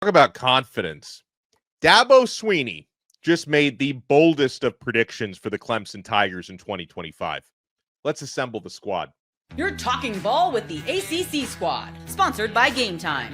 Talk about confidence. Dabo Swinney just made the boldest of predictions for the Clemson Tigers in 2025. Let's assemble the squad. You're talking ball with the ACC squad, sponsored by Game Time.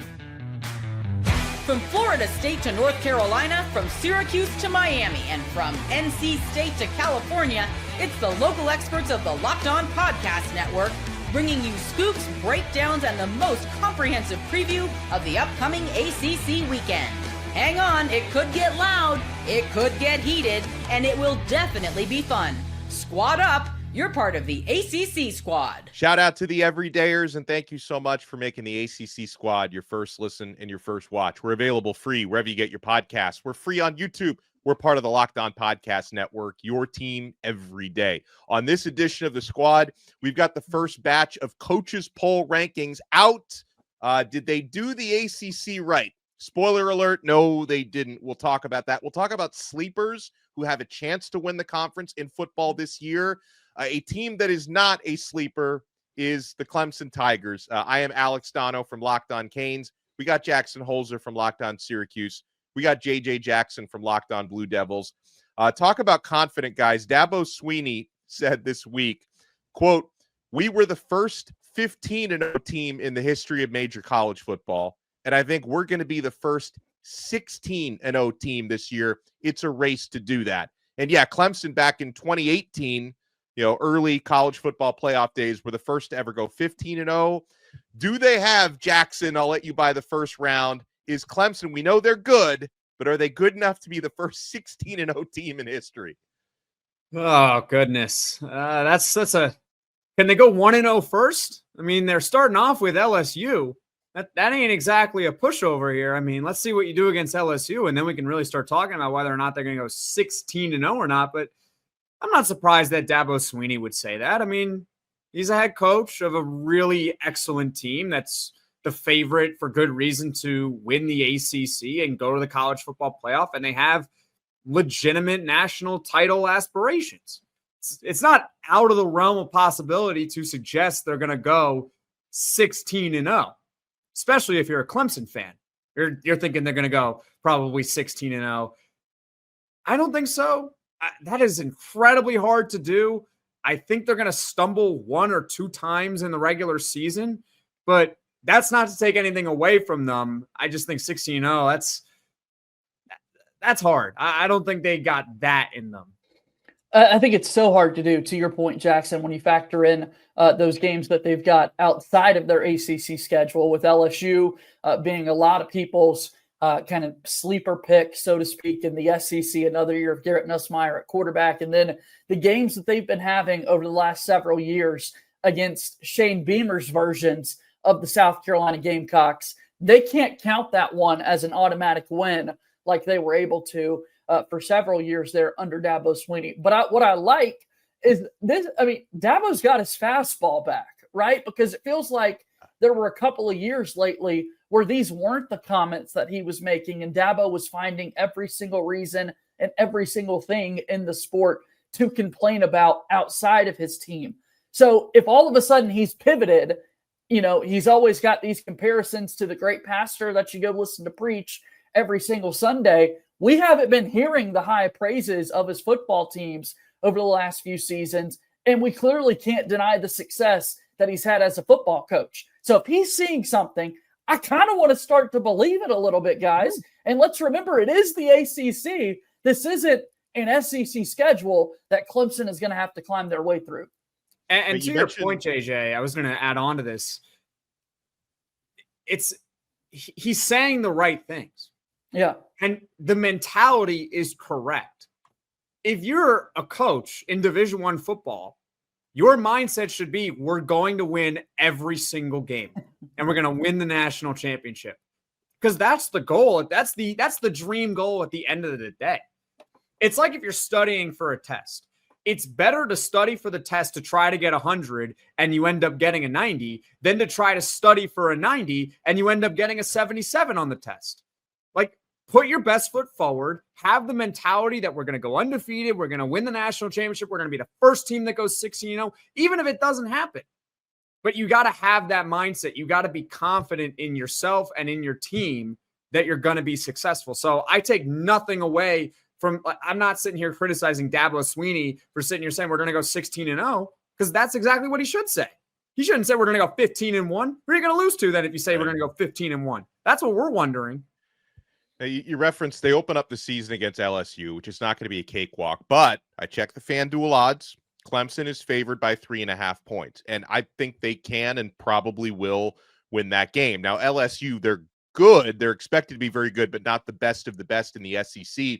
From Florida State to North Carolina, from Syracuse to Miami, and from NC State to California, it's the local experts of the Locked On Podcast Network, bringing you scoops, breakdowns, and the most comprehensive preview of the upcoming ACC weekend. Hang on, it could get loud, it could get heated, and it will definitely be fun. Squad up, you're part of the ACC squad. Shout out to the everydayers, and thank you so much for making the ACC squad your first listen and your first watch. We're available free wherever you get your podcasts. We're free on YouTube. We're part of the Locked On Podcast Network, your team every day. On this edition of the squad, we've got the first batch of coaches poll rankings out. Did they do the ACC right? Spoiler alert, no, they didn't. We'll talk about that. We'll talk about sleepers who have a chance to win the conference in football this year. A team that is not a sleeper is the Clemson Tigers. I am Alex Dono from Locked On Canes. We got Jackson Holzer from Locked On Syracuse. We got J.J. Jackson from Locked On Blue Devils. Talk about confident guys. Dabo Swinney said this week, quote, "We were the first 15-0 team in the history of major college football, and I think we're going to be the first 16-0 team this year. It's a race to do that." And yeah, Clemson back in 2018, early college football playoff days, were the first to ever go 15-0. Do they have, Jackson, I'll let you buy the first round, is Clemson, we know they're good, but are they good enough to be the first 16-0 team in history? Oh, goodness. That's can they go 1-0 first? I mean, they're starting off with LSU. That ain't exactly a pushover here. I mean, let's see what you do against LSU, and then we can really start talking about whether or not they're going to go 16-0 or not. But I'm not surprised that Dabo Swinney would say that. I mean, he's a head coach of a really excellent team that's the favorite for good reason to win the ACC and go to the college football playoff, and they have legitimate national title aspirations. It's not out of the realm of possibility to suggest they're going to go 16-0, especially if you're a Clemson fan. You're thinking they're going to go probably 16-0. I don't think so. That is incredibly hard to do. I think they're going to stumble one or two times in the regular season, but that's not to take anything away from them. I just think 16-0, that's hard. I don't think they got that in them. I think it's so hard to do, to your point, Jackson, when you factor in those games that they've got outside of their ACC schedule, with LSU being a lot of people's kind of sleeper pick, so to speak, in the SEC, another year of Garrett Nussmeier at quarterback. And then the games that they've been having over the last several years against Shane Beamer's versions of the South Carolina Gamecocks, they can't count that one as an automatic win like they were able to for several years there under Dabo Swinney. But what I like is this. I mean, Dabo's got his fastball back, right? Because it feels like there were a couple of years lately where these weren't the comments that he was making, and Dabo was finding every single reason and every single thing in the sport to complain about outside of his team. So if all of a sudden he's pivoted, he's always got these comparisons to the great pastor that you go listen to preach every single Sunday. We haven't been hearing the high praises of his football teams over the last few seasons, and we clearly can't deny the success that he's had as a football coach. So if he's seeing something, I kind of want to start to believe it a little bit, guys. And let's remember, it is the ACC. This isn't an SEC schedule that Clemson is going to have to climb their way through. And to your point, JJ, I was going to add on to this. He's saying the right things. Yeah. And the mentality is correct. If you're a coach in Division I football, your mindset should be, we're going to win every single game and we're going to win the national championship, because that's the goal. That's the dream goal at the end of the day. It's like if you're studying for a test. It's better to study for the test to try to get 100 and you end up getting a 90 than to try to study for a 90 and you end up getting a 77 on the test. Like, put your best foot forward, have the mentality that we're going to go undefeated, we're going to win the national championship, we're going to be the first team that goes 16-0, even if it doesn't happen. But you got to have that mindset. You got to be confident in yourself and in your team that you're going to be successful. So I take nothing away from, I'm not sitting here criticizing Dabo Swinney for sitting here saying we're going to go 16-0, because that's exactly what he should say. He shouldn't say we're going to go 15-1. Who are you going to lose to then if you say we're going to go 15-1? That's what we're wondering. Now, you referenced they open up the season against LSU, which is not going to be a cakewalk, but I checked the FanDuel odds. Clemson is favored by 3.5 points, and I think they can and probably will win that game. Now, LSU, they're good. They're expected to be very good, but not the best of the best in the SEC.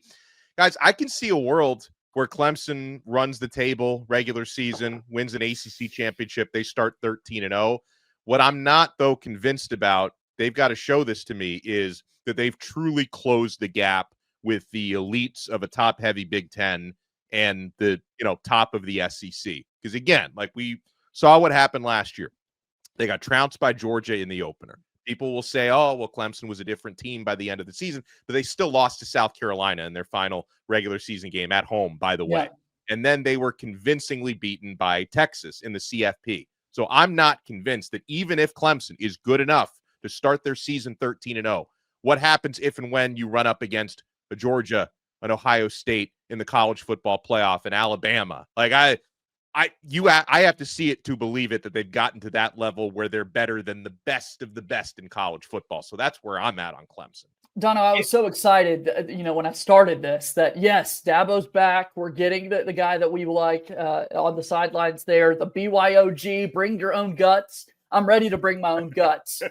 Guys, I can see a world where Clemson runs the table regular season, wins an ACC championship. They start 13-0. What I'm not, though, convinced about, they've got to show this to me, is that they've truly closed the gap with the elites of a top-heavy Big Ten and the top of the SEC. Because, again, like we saw what happened last year. They got trounced by Georgia in the opener. People will say, oh, well, Clemson was a different team by the end of the season, but they still lost to South Carolina in their final regular season game at home, by the way. And then they were convincingly beaten by Texas in the CFP. So I'm not convinced that even if Clemson is good enough to start their season 13-0, what happens if and when you run up against a Georgia, an Ohio State in the college football playoff, in Alabama? Like I have to see it to believe it, that they've gotten to that level where they're better than the best of the best in college football. So that's where I'm at on Clemson. Dono, I was so excited, when I started this, that yes, Dabo's back. We're getting the guy that we like on the sidelines there, the BYOG, bring your own guts. I'm ready to bring my own guts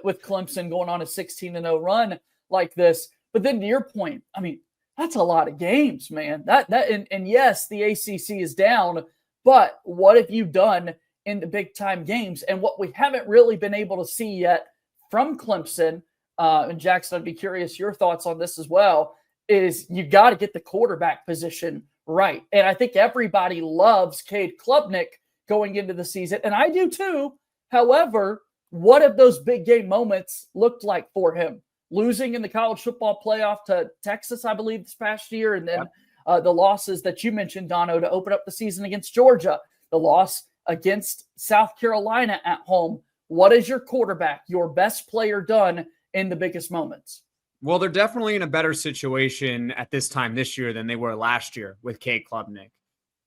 with Clemson going on a 16-0 run like this. But then to your point, I mean, that's a lot of games, man. And yes, the ACC is down, but what have you done in the big time games? And what we haven't really been able to see yet from Clemson, and Jackson, I'd be curious your thoughts on this as well, is you got to get the quarterback position right. And I think everybody loves Cade Klubnik going into the season, and I do too. However, what have those big game moments looked like for him? Losing in the college football playoff to Texas, I believe, this past year, and then the losses that you mentioned, Dono, to open up the season against Georgia, the loss against South Carolina at home. What is your quarterback, your best player, done in the biggest moments? Well, they're definitely in a better situation at this time this year than they were last year with Cade Klubnik.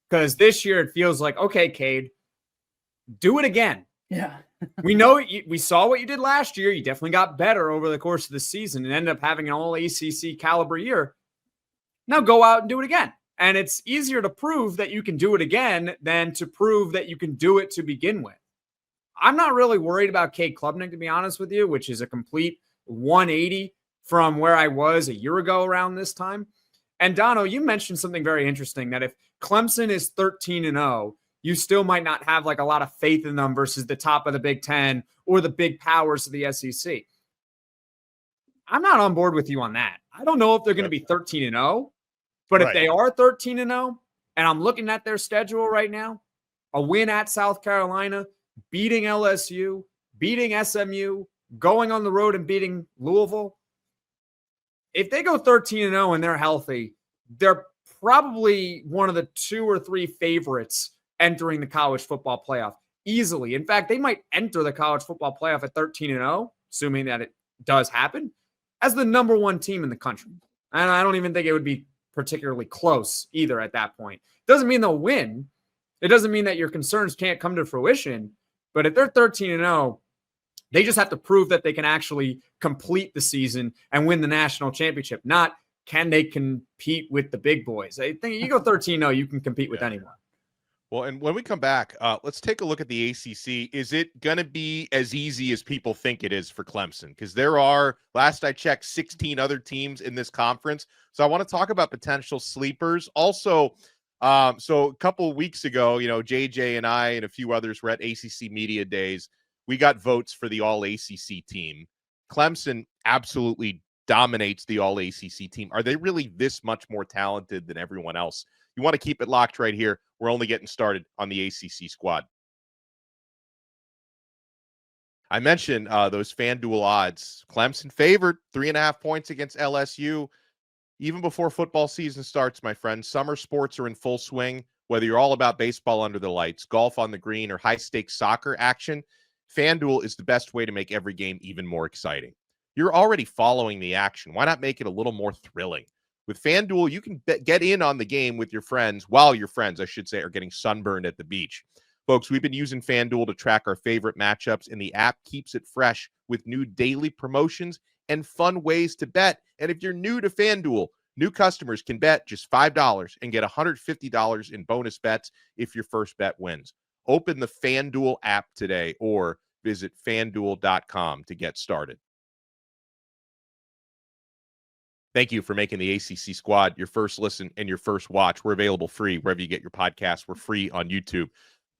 Because this year it feels like, okay, Cade, do it again. Yeah. We saw what you did last year. You definitely got better over the course of the season and ended up having an all ACC caliber year. Now go out and do it again. And it's easier to prove that you can do it again than to prove that you can do it to begin with. I'm not really worried about Cade Klubnik, to be honest with you, which is a complete 180 from where I was a year ago around this time. And Dono, you mentioned something very interesting, that if Clemson is 13-0, you still might not have like a lot of faith in them versus the top of the Big Ten or the big powers of the SEC. I'm not on board with you on that. I don't know if they're going to be 13-0, but if they are 13-0, and I'm looking at their schedule right now, a win at South Carolina, beating LSU, beating SMU, going on the road and beating Louisville. If they go 13-0 and they're healthy, they're probably one of the 2 or 3 favorites entering the college football playoff easily. In fact, they might enter the college football playoff at 13-0, assuming that it does happen, as the number 1 team in the country. And I don't even think it would be particularly close either at that point. Doesn't mean they'll win. It doesn't mean that your concerns can't come to fruition. But if they're 13-0, they just have to prove that they can actually complete the season and win the national championship. Not can they compete with the big boys. I think you go 13-0, you can compete with anyone. Well, and when we come back, let's take a look at the ACC. Is it going to be as easy as people think it is for Clemson? Because there are, last I checked, 16 other teams in this conference. So I want to talk about potential sleepers. Also, so a couple of weeks ago, JJ and I and a few others were at ACC Media Days. We got votes for the All-ACC team. Clemson absolutely dominates the All-ACC team. Are they really this much more talented than everyone else? You want to keep it locked right here. We're only getting started on the ACC squad. I mentioned those FanDuel odds. Clemson favored 3.5 points against LSU. Even before football season starts, my friends, summer sports are in full swing. Whether you're all about baseball under the lights, golf on the green, or high-stakes soccer action, FanDuel is the best way to make every game even more exciting. You're already following the action. Why not make it a little more thrilling? With FanDuel, you can get in on the game with your friends while your friends, I should say, are getting sunburned at the beach. Folks, we've been using FanDuel to track our favorite matchups, and the app keeps it fresh with new daily promotions and fun ways to bet. And if you're new to FanDuel, new customers can bet just $5 and get $150 in bonus bets if your first bet wins. Open the FanDuel app today or visit FanDuel.com to get started. Thank you for making the ACC Squad your first listen and your first watch. We're available free wherever you get your podcasts. We're free on YouTube.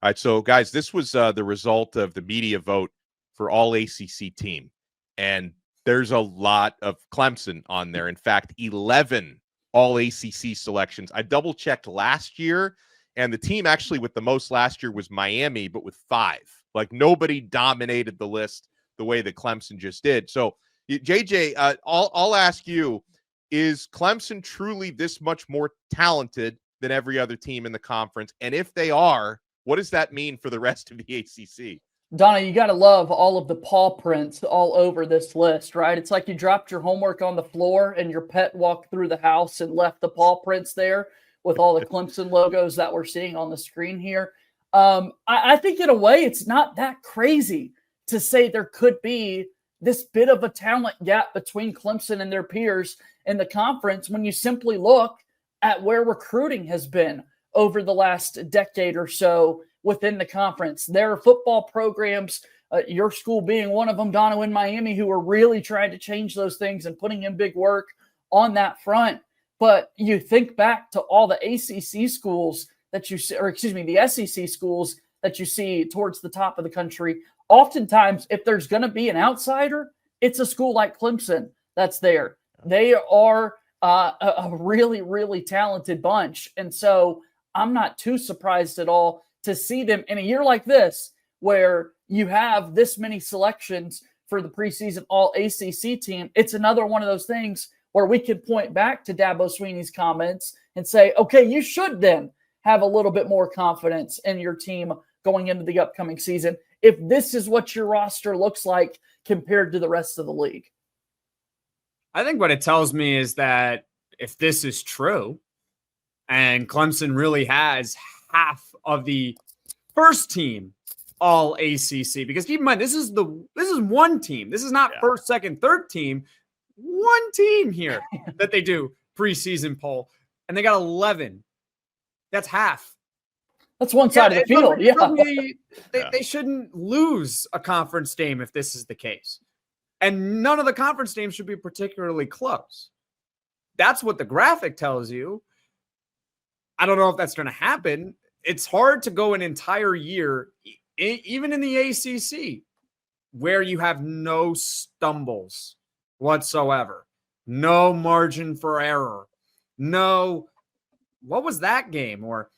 All right, so guys, this was the result of the media vote for all ACC team. And there's a lot of Clemson on there. In fact, 11 all ACC selections. I double-checked last year, and the team actually with the most last year was Miami, but with 5. Like, nobody dominated the list the way that Clemson just did. So, JJ, I'll ask you, is Clemson truly this much more talented than every other team in the conference? And if they are, what does that mean for the rest of the ACC? Donna, you got to love all of the paw prints all over this list, right? It's like you dropped your homework on the floor and your pet walked through the house and left the paw prints there with all the Clemson logos that we're seeing on the screen here. I think in a way it's not that crazy to say there could be this bit of a talent gap between Clemson and their peers in the conference when you simply look at where recruiting has been over the last decade or so within the conference. There are football programs, your school being one of them, Dono, in Miami, who are really trying to change those things and putting in big work on that front. But you think back to all the ACC schools that you see, or excuse me, the SEC schools that you see towards the top of the country. Oftentimes, if there's going to be an outsider, it's a school like Clemson that's there. They are a really, really talented bunch. And so I'm not too surprised at all to see them in a year like this, where you have this many selections for the preseason all ACC team. It's another one of those things where we can point back to Dabo Swinney's comments and say, okay, you should then have a little bit more confidence in your team going into the upcoming season if this is what your roster looks like compared to the rest of the league. I think what it tells me is that if this is true and Clemson really has half of the first team all ACC, because keep in mind, this is one team. This is not first, second, third team. One team here that they do preseason poll, and they got 11. That's half. That's one side of the field. They shouldn't lose a conference game if this is the case. And none of the conference games should be particularly close. That's what the graphic tells you. I don't know if that's going to happen. It's hard to go an entire year, even in the ACC, where you have no stumbles whatsoever, no margin for error, no, what was that game? Or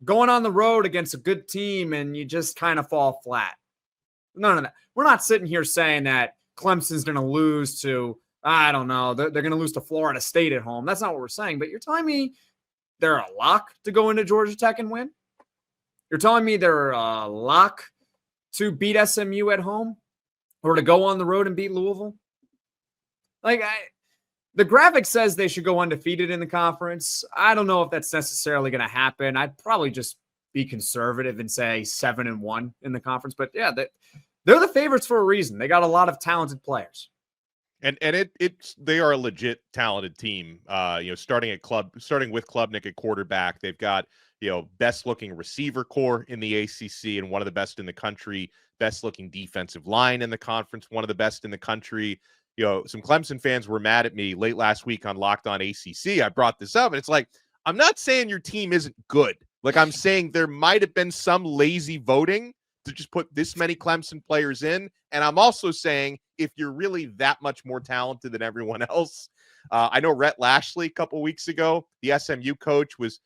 going on the road against a good team and you just kind of fall flat. None of that. We're not sitting here saying that Clemson's going to lose to, I don't know, they're going to lose to Florida State at home. That's not what we're saying. But you're telling me they're a lock to go into Georgia Tech and win? You're telling me they're a lock to beat SMU at home or to go on the road and beat Louisville? The graphic says they should go undefeated in the conference. I don't know if that's necessarily going to happen. I'd probably just be conservative and say 7-1 in the conference. But yeah, they're the favorites for a reason. They got a lot of talented players. And they are a legit talented team. Starting with Klubnik at quarterback, they've got best looking receiver core in the ACC and one of the best in the country. Best looking defensive line in the conference, one of the best in the country. Some Clemson fans were mad at me late last week on Locked On ACC. I brought this up, and it's like, I'm not saying your team isn't good. Like, I'm saying there might have been some lazy voting to just put this many Clemson players in. And I'm also saying if you're really that much more talented than everyone else, I know Rhett Lashley a couple weeks ago, the SMU coach, was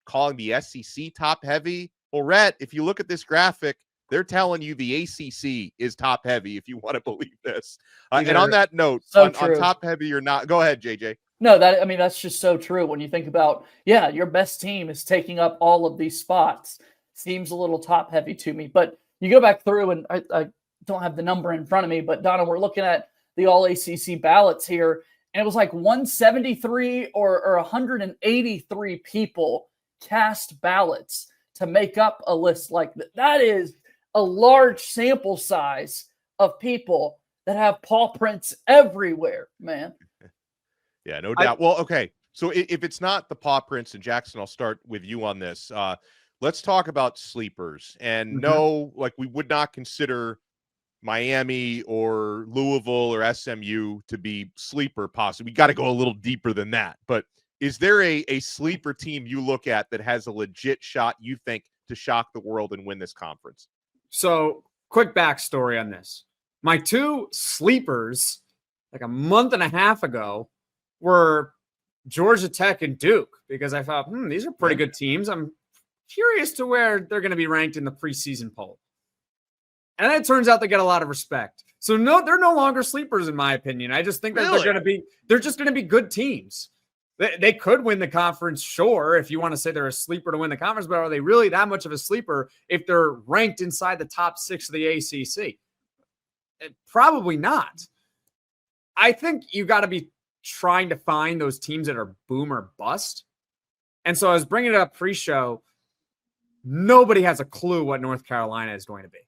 calling the SEC top heavy. Well, Rhett, if you look at this graphic, they're telling you the ACC is top heavy, if you want to believe this. And on that note, on top heavy or not, go ahead, JJ. No, that's just so true. When you think about, your best team is taking up all of these spots. Seems a little top heavy to me, but you go back through, and I don't have the number in front of me, but Donna, we're looking at the all ACC ballots here. And it was like 173 or 183 people cast ballots to make up a list like that. That is a large sample size of people that have paw prints everywhere, man. Yeah, no doubt. Well, okay. So if it's not the paw prints, and Jackson, I'll start with you on this. Let's talk about sleepers. And no, like, we would not consider Miami or Louisville or SMU to be sleeper possibly. We got to go a little deeper than that. But is there a sleeper team you look at that has a legit shot, you think, to shock the world and win this conference? So, quick backstory on this. My two sleepers, like a month and a half ago, were Georgia Tech and Duke, because I thought, these are pretty good teams. I'm curious to where they're going to be ranked in the preseason poll. And it turns out they get a lot of respect. So no, they're no longer sleepers in my opinion. I just think that they're just going to be good teams. They could win the conference, sure, if you want to say they're a sleeper to win the conference, but are they really that much of a sleeper if they're ranked inside the top 6 of the ACC? Probably not. I think you got to be trying to find those teams that are boom or bust. And so I was bringing it up pre-show. Nobody has a clue what North Carolina is going to be.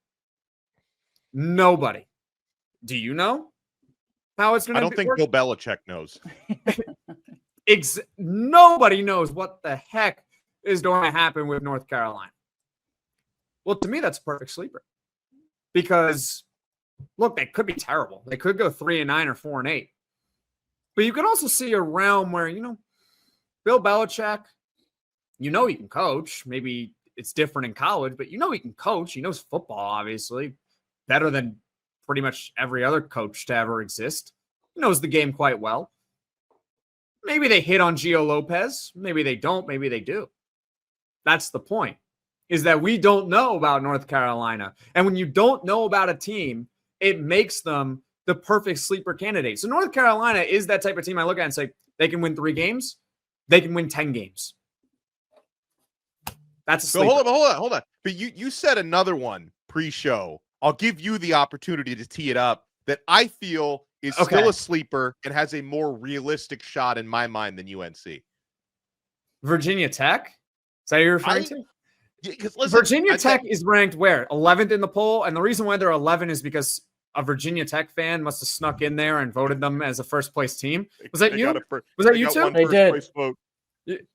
Nobody. Do you know how it's going to be? I don't think Bill Belichick knows. Nobody knows what the heck is going to happen with North Carolina. Well, to me, that's a perfect sleeper. Because, look, they could be terrible. They could go 3-9 or 4-8. But you can also see a realm where, Bill Belichick, he can coach. Maybe it's different in college, but he can coach. He knows football, obviously, better than pretty much every other coach to ever exist. He knows the game quite well. Maybe they hit on Gio Lopez. Maybe they don't. Maybe they do. That's the point, is that we don't know about North Carolina. And when you don't know about a team, it makes them the perfect sleeper candidate. So North Carolina is that type of team I look at and say, they can win 3 games. They can win 10 games. That's a sleeper. So hold on. But you said another one pre-show. I'll give you the opportunity to tee it up that I feel is still a sleeper and has a more realistic shot in my mind than UNC. Virginia Tech? Is that what you're referring to? Listen, Virginia Tech is ranked where? 11th in the poll. And the reason why they're 11 is because a Virginia Tech fan must have snuck in there and voted them as a first place team. Was that you? Was that you too? They did. Vote.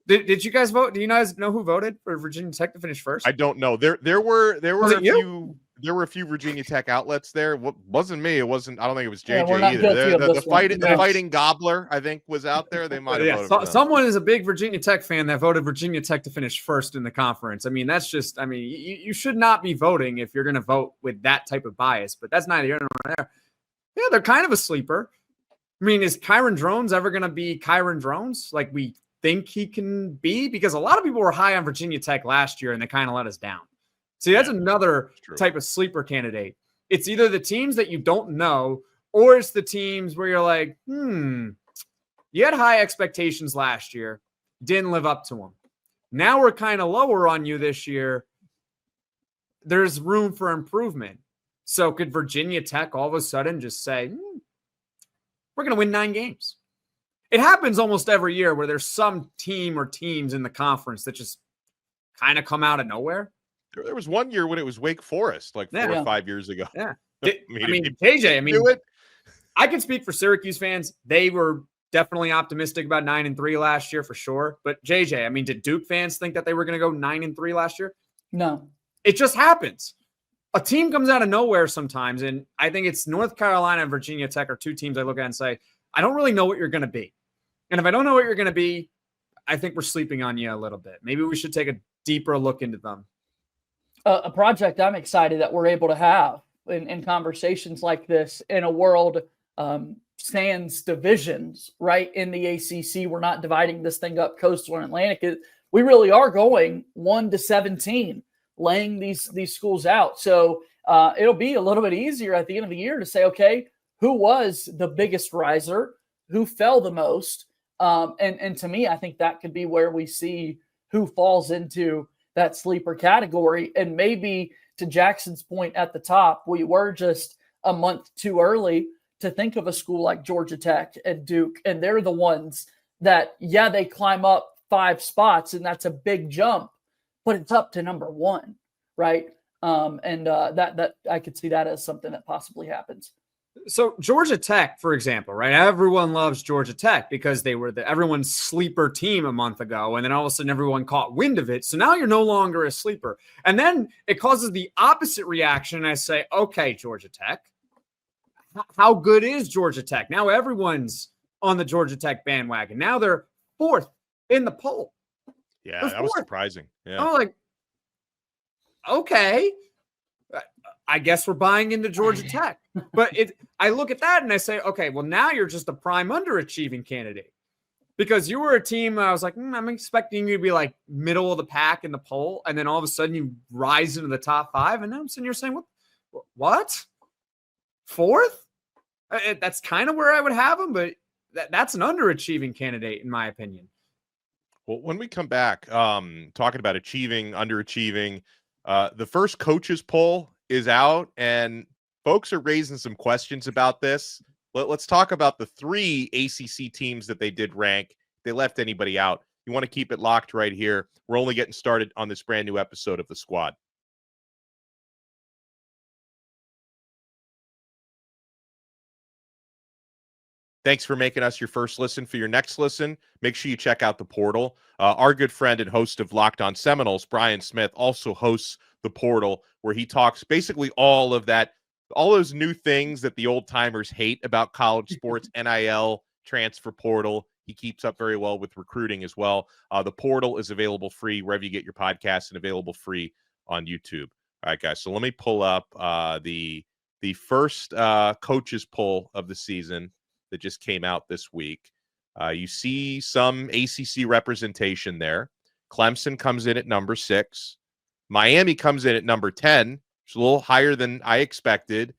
Did you guys vote? Do you guys know who voted for Virginia Tech to finish first? I don't know. There were a few Virginia Tech outlets there. Wasn't me. It wasn't. I don't think it was JJ either. The fighting gobbler, I think, was out there. They might have voted. Someone is a big Virginia Tech fan that voted Virginia Tech to finish first in the conference. I mean, that's just. I mean, you should not be voting if you're going to vote with that type of bias. But that's neither here nor there. Yeah, they're kind of a sleeper. I mean, is Kyron Drones ever going to be Kyron Drones like we think he can be? Because a lot of people were high on Virginia Tech last year and they kind of let us down. See, that's another type of sleeper candidate. It's either the teams that you don't know, or it's the teams where you're like, you had high expectations last year, didn't live up to them. Now we're kind of lower on you this year. There's room for improvement. So could Virginia Tech all of a sudden just say, we're going to win 9 games? It happens almost every year where there's some team or teams in the conference that just kind of come out of nowhere. There was one year when it was Wake Forest, like 4 or 5 years ago. Yeah. JJ, I can speak for Syracuse fans. They were definitely optimistic about 9-3 last year for sure. But JJ, did Duke fans think that they were going to go 9-3 last year? No. It just happens. A team comes out of nowhere sometimes. And I think it's North Carolina and Virginia Tech are 2 teams I look at and say, I don't really know what you're going to be. And if I don't know what you're going to be, I think we're sleeping on you a little bit. Maybe we should take a deeper look into them. A project I'm excited that we're able to have in conversations like this in a world sans divisions, right? In the ACC, we're not dividing this thing up coastal and Atlantic. We really are going 1-17, laying these schools out. So it'll be a little bit easier at the end of the year to say, okay, who was the biggest riser? Who fell the most? And to me, I think that could be where we see who falls into that sleeper category. And maybe to Jackson's point at the top, we were just a month too early to think of a school like Georgia Tech and Duke, and they're the ones that, yeah, they climb up 5 spots, and that's a big jump, but it's up to number 1, right? That I could see that as something that possibly happens. So Georgia Tech, for example, right? Everyone loves Georgia Tech because they were everyone's sleeper team a month ago, and then all of a sudden everyone caught wind of it. So now you're no longer a sleeper. And then it causes the opposite reaction. I say, okay, Georgia Tech, how good is Georgia Tech? Now everyone's on the Georgia Tech bandwagon. Now they're 4th in the poll. Yeah, that was surprising. Yeah. I was like, okay, I guess we're buying into Georgia Tech. But I look at that and I say, okay, well, now you're just a prime underachieving candidate because you were a team. I was like, I'm expecting you to be like middle of the pack in the poll. And then all of a sudden you rise into the top 5. And now you're saying, what? 4th? That's kind of where I would have them, but that's an underachieving candidate in my opinion. Well, when we come back, talking about achieving, underachieving, the first coaches poll is out, and folks are raising some questions about this. Let's talk about the 3 ACC teams that they did rank. They left anybody out. You want to keep it locked right here. We're only getting started on this brand new episode of The Squad. Thanks for making us your first listen. For your next listen, make sure you check out the portal. Our good friend and host of Locked On Seminoles, Brian Smith, also hosts the portal, where he talks basically all those new things that the old timers hate about college sports, NIL, transfer portal. He keeps up very well with recruiting as well. The portal is available free wherever you get your podcasts and available free on YouTube. All right, guys. So let me pull up the first coaches poll of the season that just came out this week. You see some ACC representation there. Clemson comes in at number 6. Miami comes in at number 10. It's a little higher than I expected.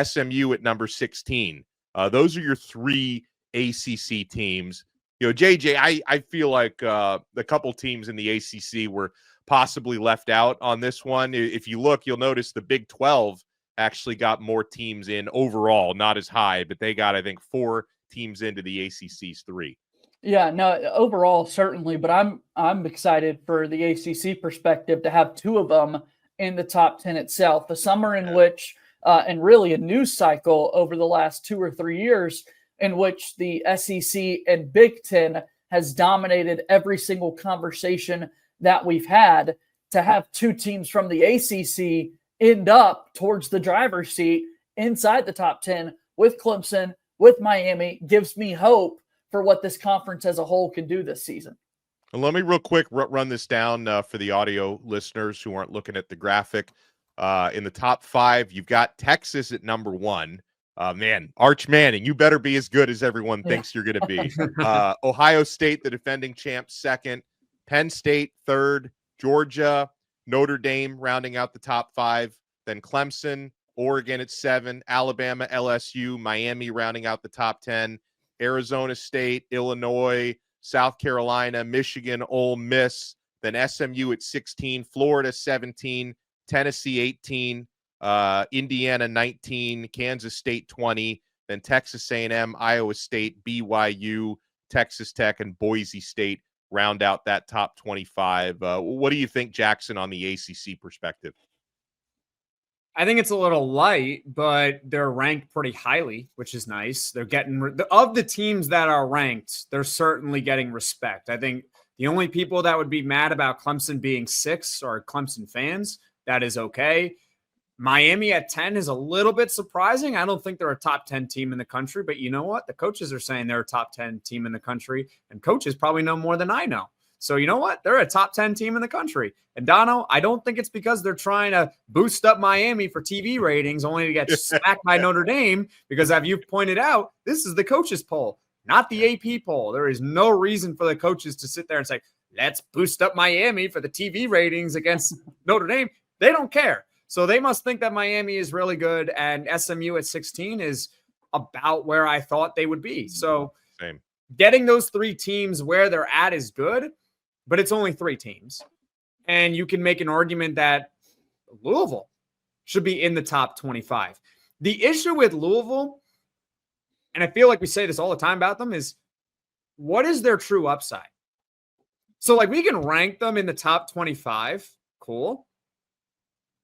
SMU at number 16. Those are your 3 ACC teams. You know, JJ, I feel like a couple teams in the ACC were possibly left out on this one. If you look, you'll notice the Big 12 actually got more teams in overall, not as high, but they got, I think, 4 teams into the ACC's 3. Yeah, no, overall, certainly, but I'm excited for the ACC perspective to have 2 of them in the top 10 itself. A summer in which, and really a news cycle over the last 2 or 3 years, in which the SEC and Big Ten has dominated every single conversation that we've had. To have 2 teams from the ACC end up towards the driver's seat inside the top 10 with Clemson, with Miami, gives me hope for what this conference as a whole can do this season. And let me real quick run this down for the audio listeners who aren't looking at the graphic. In the top 5, you've got Texas at number 1. Man, Arch Manning, you better be as good as everyone thinks you're going to be. Ohio State, the defending champs, 2nd. Penn State, 3rd. Georgia, Notre Dame rounding out the top 5. Then Clemson, Oregon at 7. Alabama, LSU, Miami rounding out the top 10. Arizona State, Illinois, South Carolina, Michigan, Ole Miss, then SMU at 16, Florida 17, Tennessee 18, Indiana 19, Kansas State 20, then Texas A&M, Iowa State, BYU, Texas Tech, and Boise State round out that top 25. What do you think, Jackson, on the ACC perspective? I think it's a little light, but they're ranked pretty highly, which is nice. They're getting of the teams that are ranked, they're certainly getting respect. I think the only people that would be mad about Clemson being 6 are Clemson fans. That is okay. Miami at 10 is a little bit surprising. I don't think they're a top 10 team in the country, but you know what? The coaches are saying they're a top 10 team in the country, and coaches probably know more than I know. So you know what? They're a top 10 team in the country. And Dono, I don't think it's because they're trying to boost up Miami for TV ratings only to get smacked by Notre Dame, because as you've pointed out, this is the coaches poll, not the AP poll. There is no reason for the coaches to sit there and say, let's boost up Miami for the TV ratings against Notre Dame. They don't care. So they must think that Miami is really good, and SMU at 16 is about where I thought they would be. So getting those 3 teams where they're at is good, but it's only 3 teams. And you can make an argument that Louisville should be in the top 25. The issue with Louisville and I feel like we say this all the time about them, is what is their true upside? So like we can rank them in the top 25. Cool.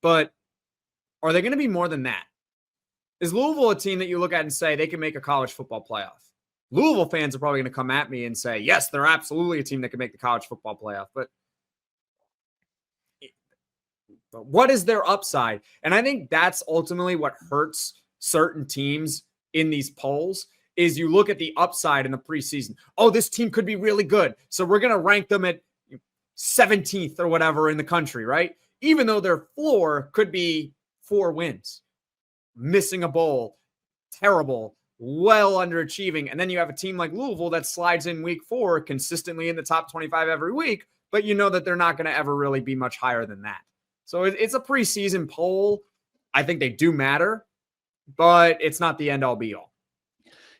But are they going to be more than that? Is Louisville a team that you look at and say they can make a college football playoff? Louisville fans are probably going to come at me and say, yes, they're absolutely a team that can make the college football playoff. But what is their upside? And I think that's ultimately what hurts certain teams in these polls is you look at the upside in the preseason. Oh, this team could be really good, so we're going to rank them at 17th or whatever in the country, right? Even though their floor could be 4 wins, missing a bowl, terrible, well underachieving. And then you have a team like Louisville that slides in week 4 consistently in the top 25 every week, but you know that they're not going to ever really be much higher than that. So it's a preseason poll. I think they do matter, but it's not the end all be all.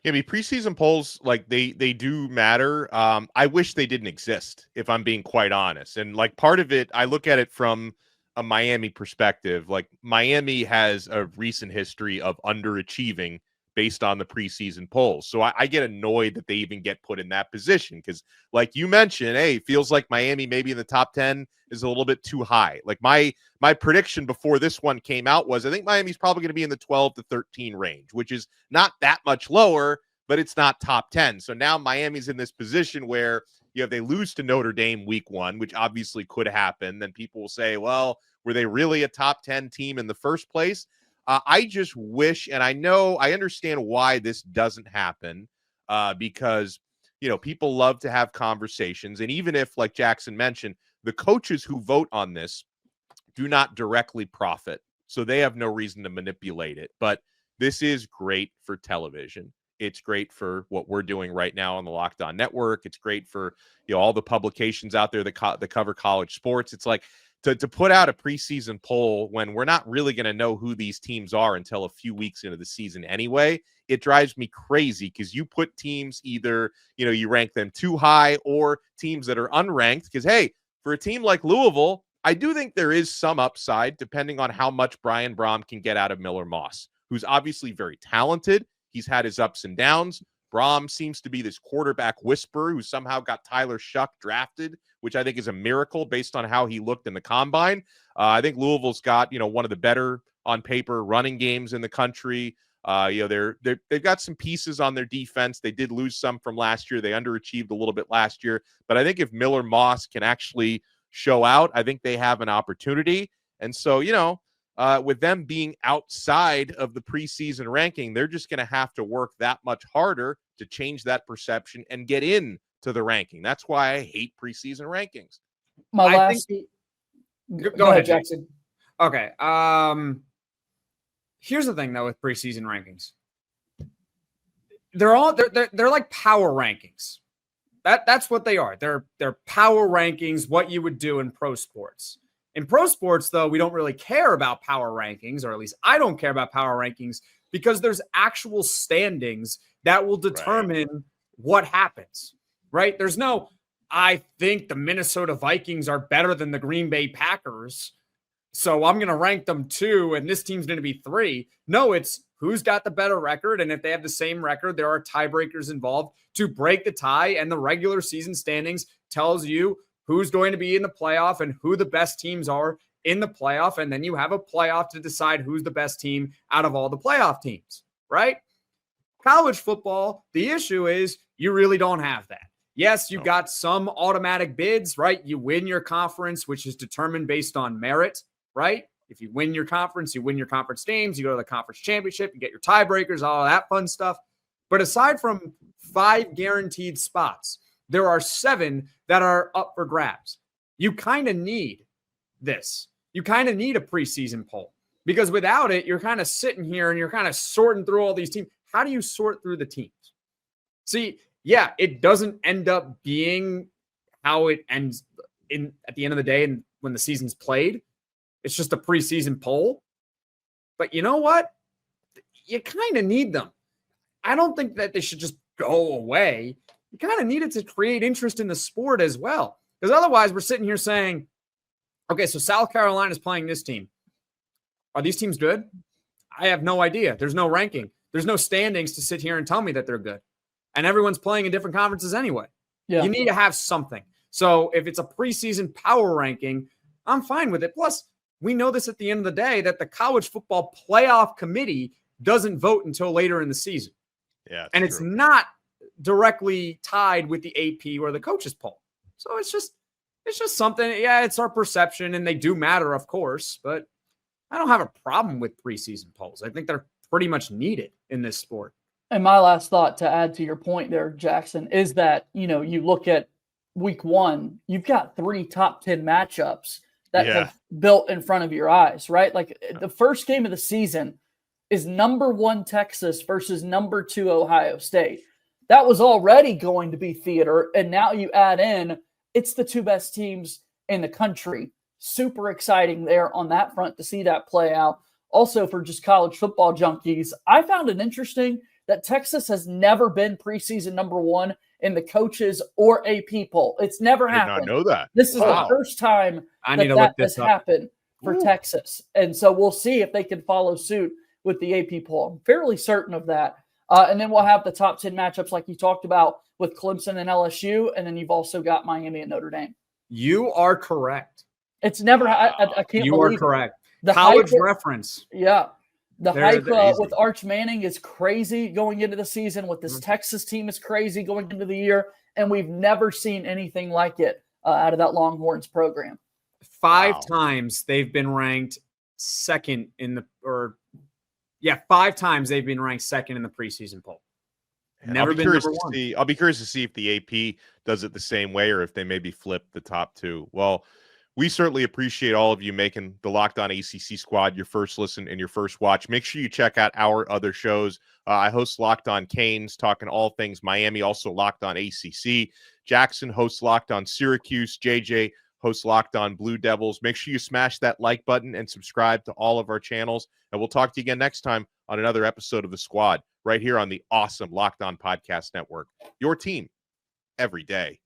Yeah, I mean, preseason polls, like they do matter. I wish they didn't exist, if I'm being quite honest. And like part of it, I look at it from a Miami perspective. Like Miami has a recent history of underachieving based on the preseason polls. So I get annoyed that they even get put in that position because, like you mentioned, hey, it feels like Miami maybe in the top 10 is a little bit too high. Like my prediction before this one came out was I think Miami's probably going to be in the 12 to 13 range, which is not that much lower, but it's not top 10. So now Miami's in this position where they lose to Notre Dame week 1, which obviously could happen. Then people will say, well, were they really a top 10 team in the first place? I just wish, and I understand why this doesn't happen because, people love to have conversations. And even if, like Jackson mentioned, the coaches who vote on this do not directly profit, so they have no reason to manipulate it. But this is great for television. It's great for what we're doing right now on the Locked On Network. It's great for all the publications out there that cover college sports. It's like to put out a preseason poll when we're not really going to know who these teams are until a few weeks into the season anyway. It drives me crazy because you put teams either, you rank them too high or teams that are unranked because, hey, for a team like Louisville, I do think there is some upside depending on how much Brian Brom can get out of Miller Moss, who's obviously very talented. He's had his ups and downs. Brom seems to be this quarterback whisperer who somehow got Tyler Shuck drafted, which I think is a miracle based on how he looked in the combine. I think Louisville's got, one of the better on paper running games in the country. They've got some pieces on their defense. They did lose some from last year. They underachieved a little bit last year. But I think if Miller Moss can actually show out, I think they have an opportunity. And so, with them being outside of the preseason ranking, they're just going to have to work that much harder to change that perception and get in to the ranking. That's why I hate preseason rankings. Go ahead, Jackson. Okay. Here's the thing though with preseason rankings. They're like power rankings. That's what they are. They're power rankings, what you would do in pro sports. In pro sports, though, we don't really care about power rankings, or at least I don't care about power rankings because there's actual standings that will determine what happens, right? There's no, I think the Minnesota Vikings are better than the Green Bay Packers, so I'm going to rank them 2, and this team's going to be 3. No, it's who's got the better record, and if they have the same record, there are tiebreakers involved to break the tie, and the regular season standings tells you who's going to be in the playoff and who the best teams are in the playoff. And then you have a playoff to decide who's the best team out of all the playoff teams, right? College football, the issue is you really don't have that. Yes, you've got some automatic bids, right? You win your conference, which is determined based on merit, right? If you win your conference, you win your conference games, you go to the conference championship, you get your tiebreakers, all of that fun stuff. But aside from 5 guaranteed spots, there are 7 that are up for grabs. You kind of need this. You kind of need a preseason poll because without it, you're kind of sitting here and you're kind of sorting through all these teams. How do you sort through the teams? See, yeah, it doesn't end up being how it ends at the end of the day and when the season's played. It's just a preseason poll. But you know what? You kind of need them. I don't think that they should just go away. You kind of need it to create interest in the sport as well. Because otherwise we're sitting here saying, okay, so South Carolina is playing this team. Are these teams good? I have no idea. There's no ranking. there's no standings to sit here and tell me that they're good. And everyone's playing in different conferences anyway. Yeah. You need to have something. So if it's a preseason power ranking, I'm fine with it. Plus, we know this at the end of the day that the college football playoff committee doesn't vote until later in the season. Yeah. And it's not directly tied with the AP or the coaches poll. So it's just something. Yeah, it's our perception and they do matter, of course, but I don't have a problem with preseason polls. I think they're pretty much needed in this sport. And my last thought to add to your point there, Jackson, is that, you look at week 1, you've got 3 top 10 matchups that have built in front of your eyes, right? Like the first game of the season is number 1 Texas versus number 2 Ohio State. That was already going to be theater. And now you add in, it's the 2 best teams in the country. Super exciting there on that front to see that play out. Also for just college football junkies, I found it interesting that Texas has never been preseason number 1 in the coaches or AP poll. It's never happened. I did not know that. This is the first time that has happened for Texas. And so we'll see if they can follow suit with the AP poll. I'm fairly certain of that. And then we'll have the top 10 matchups like you talked about with Clemson and LSU. And then you've also got Miami and Notre Dame. You are correct. It's never, I can't you believe are correct. The college hype, reference. Yeah. The They're hype with Arch Manning is crazy going into the season. With this Texas team is crazy going into the year. And we've never seen anything like it out of that Longhorns program. 5 times they've been ranked second in the, 5 times they've been ranked second in the preseason poll. Never been number 1. I'll be curious to see if the AP does it the same way or if they maybe flip the top 2. Well, we certainly appreciate all of you making the Locked On ACC Squad your first listen and your first watch. Make sure you check out our other shows. I host Locked On Canes, talking all things Miami, also Locked On ACC. Jackson hosts Locked On Syracuse. JJ hosts Locked On Blue Devils. Make sure you smash that like button and subscribe to all of our channels. And we'll talk to you again next time on another episode of The Squad right here on the awesome Locked On Podcast Network. Your team every day.